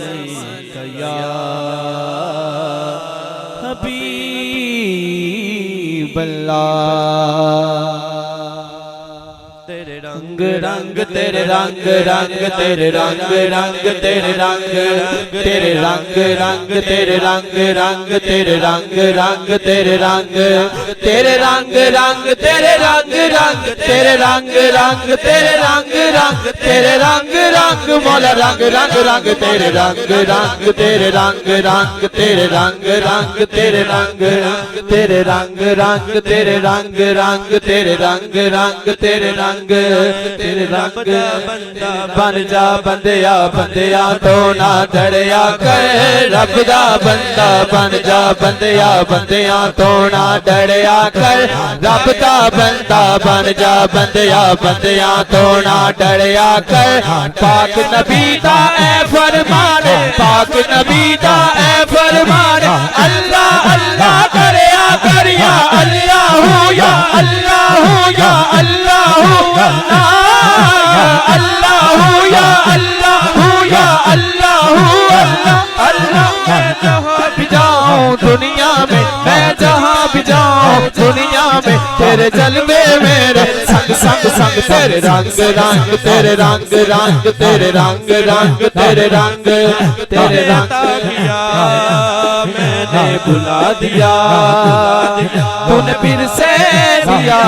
या हबीब अल्लाह। तेरे रंग रंग तेरे रंग रंग तेरे रंग रंग तेरे रंग तेरे रंग रंग तेरे रंग रंग तेरे रंग रंग तेरे रंग तेरे रंग रंग तेरे रंग रंग तेरे रंग रंग तेरे रंग रंग तेरे रंग रंग मौला रंग रंग रंग तेरे रंग रंग तेरे रंग रंग तेरे रंग रंग तेरे रंग तेरे रंग रंग तेरे रंग रंग तेरे रंग रंग तेरे रंग तेरे रंग बन जा बंदिया बंदिया तो ना डरिया कर रब दा बंदा बन जा बंदिया बंदिया तो ना डरिया कर रब दा बंदा बन जा बंदिया बंदिया तो ना डरिया कर पाक नबी दा ऐ फरमान पाक नबी दा ऐ फरमान अल्लाह अल्लाह करया करया अल्लाह या अल्लाह या अल्लाह अल्लाह या अल्लाह या अल्लाह अल्लाह जहाँ भी जाऊं दुनिया में मैं जहाँ भी जाऊं दुनिया में तेरे जलवे मेरे संग संग संग तेरे रंग रंग तेरे रंग रंग तेरे रंग रंग तेरे रंग तेरे रंग मैंने बुला दिया तूने फिर से दिया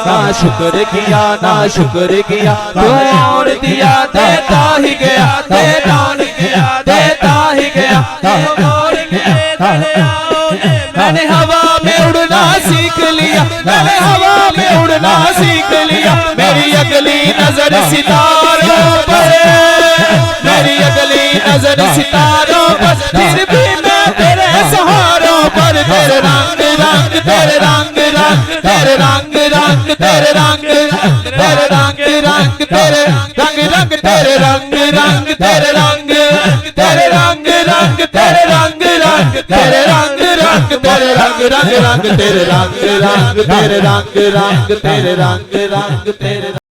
ना शुक्र किया ना शुक्र किया तू और दिया देता ही गया देता ही गया देता ही गया और मैंने हवा में उड़ना सीख लिया मैंने हवा में उड़ना सीख लिया मेरी अगली नजर सितारों पर मेरी अगली नजर सितारों पर फिर भी मैं तेरे सहारों पर तेरे रंग रंग तेरे रंग रंग तेरे रंग रंग तेरे रंग तेरे रंग रंग तेरे रंग रंग तेरे रंग रंग तेरे रंग तेरे रंग रंग तेरे रंग रंग तेरे रंग रंग तेरे रंग रंग रंग तेरे रंग रंग तेरे रंग रंग तेरे रंग रंग तेरे